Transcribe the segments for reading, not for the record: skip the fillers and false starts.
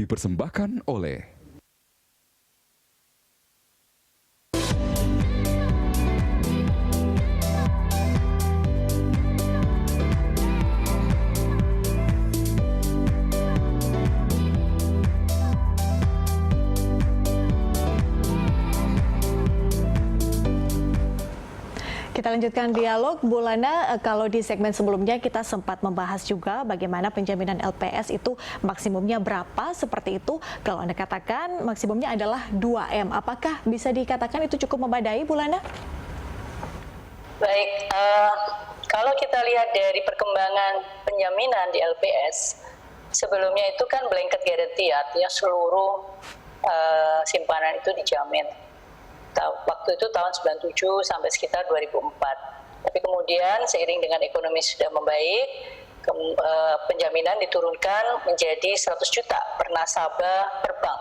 dipersembahkan oleh Kita lanjutkan dialog, Bu Lana. Kalau di segmen sebelumnya kita sempat membahas juga bagaimana penjaminan LPS itu maksimumnya berapa, seperti itu. Kalau Anda katakan maksimumnya adalah 2M, apakah bisa dikatakan itu cukup memadai, Bu Lana? Baik, kalau kita lihat dari perkembangan penjaminan di LPS, sebelumnya itu kan blanket guarantee, artinya seluruh simpanan itu dijamin. Waktu itu tahun 97 sampai sekitar 2004. Tapi kemudian seiring dengan ekonomi sudah membaik, penjaminan diturunkan menjadi 100 juta per nasabah per bank.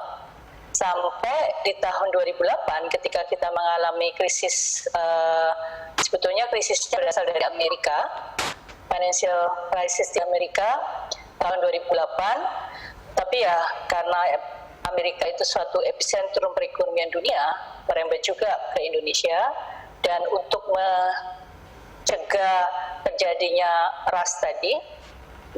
Sampai di tahun 2008 ketika kita mengalami krisis, sebetulnya krisisnya berasal dari Amerika, financial crisis di Amerika tahun 2008. Tapi ya karena Amerika itu suatu epicentrum perekonomian dunia, merembet juga ke Indonesia, dan untuk mencegah terjadinya ras tadi,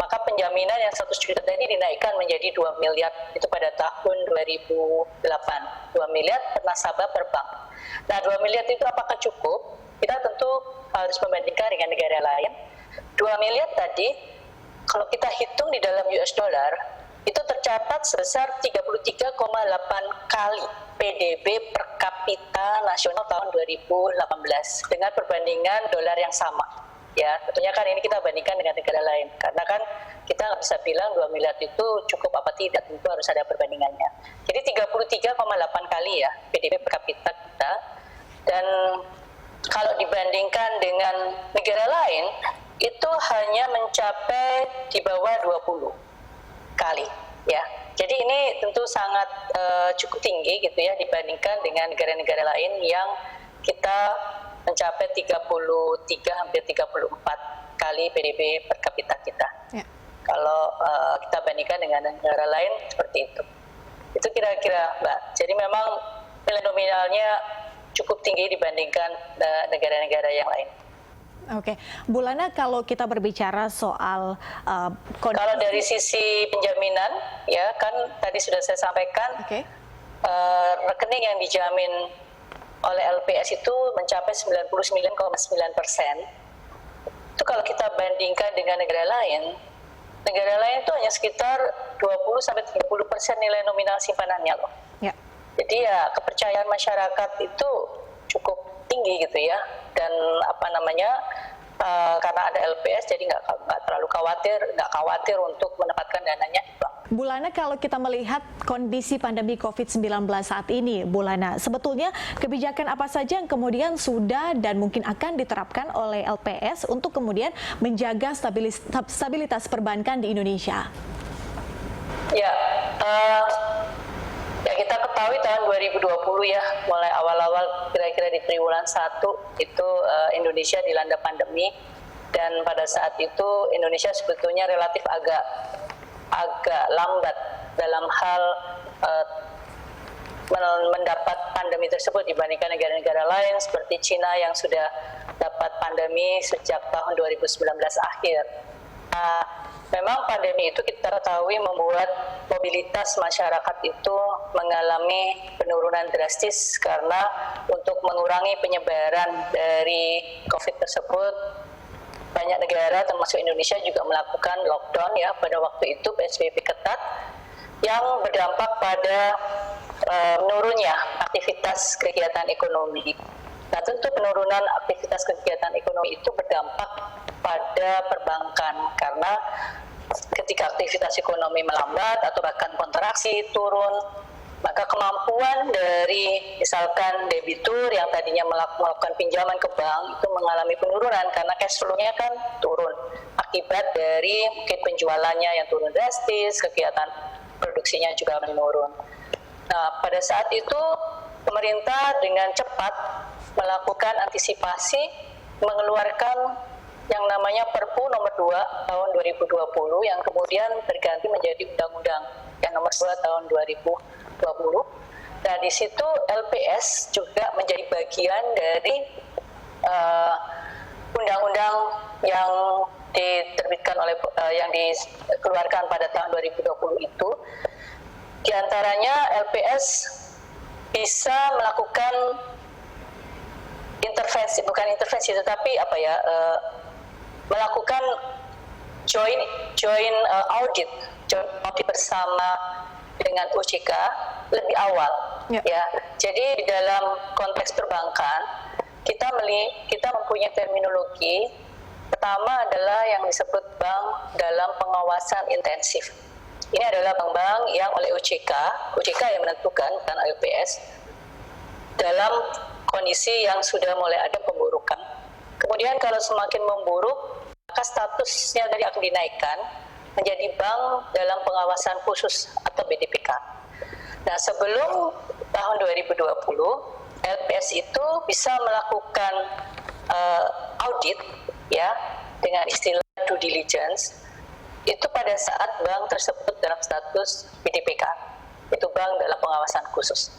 maka penjaminan yang 100 juta tadi dinaikkan menjadi 2 miliar itu pada tahun 2008. 2 miliar per nasabah per bank. Nah, 2 miliar itu apakah cukup? Kita tentu harus membandingkan dengan negara lain. 2 miliar tadi, kalau kita hitung di dalam US dollar, itu tercatat sebesar 33,8 kali PDB per kapita nasional tahun 2018 dengan perbandingan dolar yang sama. Ya, tentunya kan ini kita bandingkan dengan negara lain, karena kan kita nggak bisa bilang 2 miliar itu cukup apa tidak, tentu harus ada perbandingannya. Jadi 33,8 kali ya PDB per kapita kita, dan kalau dibandingkan dengan negara lain itu hanya mencapai di bawah 20 kali ya. Jadi ini tentu sangat cukup tinggi gitu ya dibandingkan dengan negara-negara lain yang kita mencapai 33 hampir 34 kali PDB per kapita kita. Ya. Kalau kita bandingkan dengan negara lain seperti itu. Itu kira-kira, Mbak. Jadi memang nilai nominalnya cukup tinggi dibandingkan negara-negara yang lain. Oke, Bu Lana, kalau kita berbicara soal kalau dari sisi penjaminan, ya kan tadi sudah saya sampaikan, rekening yang dijamin oleh LPS itu mencapai 99,9%. Itu kalau kita bandingkan dengan negara lain itu hanya sekitar 20-30% nilai nominal simpanannya loh. Ya. Jadi ya kepercayaan masyarakat itu cukup tinggi gitu ya, dan karena ada LPS jadi nggak terlalu khawatir untuk menempatkan dananya di bank. Bu Lana, kalau kita melihat kondisi pandemi COVID-19 saat ini, Bu Lana, sebetulnya kebijakan apa saja yang kemudian sudah dan mungkin akan diterapkan oleh LPS untuk kemudian menjaga stabilitas perbankan di Indonesia? Ya, kita ketahui tahun 2020 ya, mulai awal-awal kira-kira di triwulan 1 itu Indonesia dilanda pandemi, dan pada saat itu Indonesia sebetulnya relatif agak lambat dalam hal mendapat pandemi tersebut dibandingkan negara-negara lain seperti Cina yang sudah dapat pandemi sejak tahun 2019 akhir. Memang pandemi itu kita ketahui membuat mobilitas masyarakat itu mengalami penurunan drastis, karena untuk mengurangi penyebaran dari COVID tersebut, banyak negara termasuk Indonesia juga melakukan lockdown ya pada waktu itu, PSBB ketat yang berdampak pada menurunnya aktivitas kegiatan ekonomi. Nah, tentu penurunan aktivitas kegiatan ekonomi itu berdampak pada perbankan, karena ketika aktivitas ekonomi melambat atau bahkan kontraksi turun, maka kemampuan dari misalkan debitur yang tadinya melakukan pinjaman ke bank itu mengalami penurunan karena cash flow-nya kan turun akibat dari mungkin penjualannya yang turun drastis, kegiatan produksinya juga menurun. Nah, pada saat itu pemerintah dengan cepat melakukan antisipasi, mengeluarkan yang namanya Perpu nomor 2 tahun 2020 yang kemudian berganti menjadi Undang-Undang yang nomor 2 tahun 2020. Nah, di situ LPS juga menjadi bagian dari undang-undang yang diterbitkan oleh yang dikeluarkan pada tahun 2020 itu. Di antaranya LPS bisa melakukan intervensi, bukan intervensi tetapi melakukan joint audit bersama dengan OJK lebih awal. Ya. Jadi di dalam konteks perbankan kita mempunyai terminologi. Pertama adalah yang disebut bank dalam pengawasan intensif. Ini adalah bank-bank yang oleh OJK yang menentukan, bukan LPS, dalam kondisi yang sudah mulai ada pemburukan. Kemudian kalau semakin memburuk, maka statusnya dari akan dinaikkan menjadi bank dalam pengawasan khusus atau BDPK. Nah, sebelum tahun 2020, LPS itu bisa melakukan audit, ya, dengan istilah due diligence, itu pada saat bank tersebut dalam status BDPK, itu bank dalam pengawasan khusus.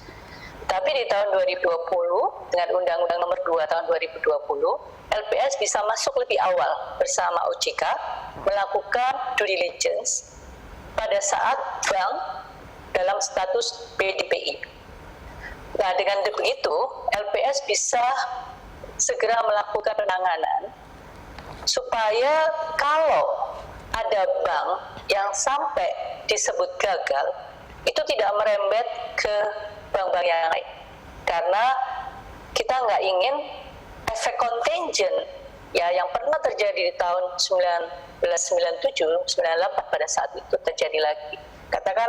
Tapi di tahun 2020, dengan Undang-Undang Nomor 2 Tahun 2020, LPS bisa masuk lebih awal bersama OJK melakukan due diligence pada saat bank dalam status BDPI. Nah, dengan begitu, LPS bisa segera melakukan penanganan supaya kalau ada bank yang sampai disebut gagal, itu tidak merembet ke bank-bank yang lain. Karena kita nggak ingin efek contagion ya yang pernah terjadi di tahun 1997, 98 pada saat itu terjadi lagi. Katakan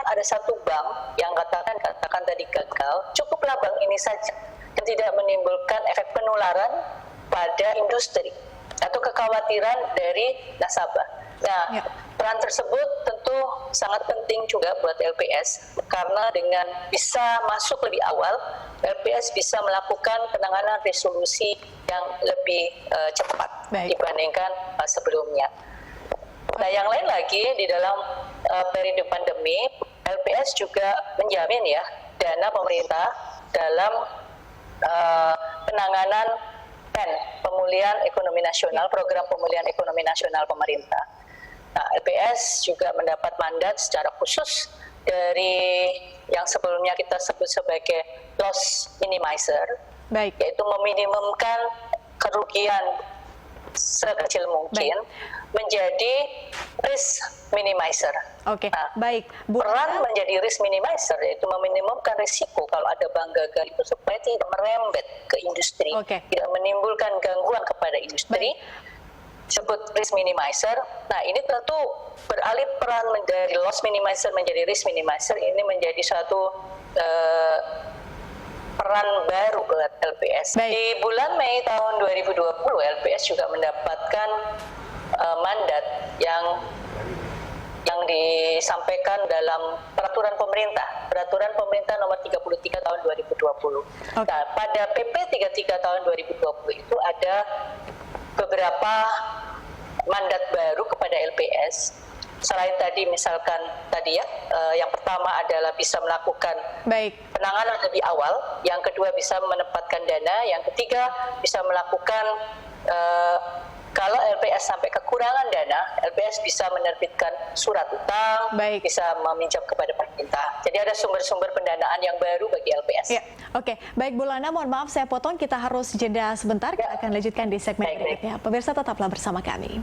ada satu bank yang katakan tadi gagal, cukuplah bank ini saja dan tidak menimbulkan efek penularan pada industri atau kekhawatiran dari nasabah. Nah, peran tersebut tentu sangat penting juga buat LPS karena dengan bisa masuk lebih awal, LPS bisa melakukan penanganan resolusi yang lebih cepat dibandingkan sebelumnya. Nah, yang lain lagi di dalam periode pandemi, LPS juga menjamin ya dana pemerintah dalam penanganan PEN, Pemulihan Ekonomi Nasional, Program Pemulihan Ekonomi Nasional pemerintah. Nah, LPS juga mendapat mandat secara khusus dari yang sebelumnya kita sebut sebagai loss minimizer, yaitu meminimumkan kerugian sekecil mungkin menjadi risk minimizer. Peran menjadi risk minimizer yaitu meminimumkan risiko kalau ada bank gagal itu supaya tidak merembet ke industri, tidak menimbulkan gangguan kepada industri. Sebut risk minimizer. Nah, ini tentu beralih peran dari loss minimizer menjadi risk minimizer, ini menjadi suatu peran baru buat LPS. Di bulan Mei tahun 2020, LPS juga mendapatkan mandat yang disampaikan dalam peraturan pemerintah nomor 33 tahun 2020. Nah, pada PP 33 tahun 2020 itu ada beberapa mandat baru kepada LPS. Selain tadi misalkan yang pertama adalah bisa melakukan penanganan lebih awal, yang kedua bisa menempatkan dana, yang ketiga bisa melakukan kalau LPS sampai kekurangan dana, LPS bisa menerbitkan surat utang, bisa meminjam kepada pemerintah. Jadi ada sumber-sumber pendanaan yang baru bagi LPS. Baik Bu Lana, mohon maaf saya potong, kita harus jeda sebentar, kita akan lanjutkan di segmen berikutnya. Pemirsa tetaplah bersama kami.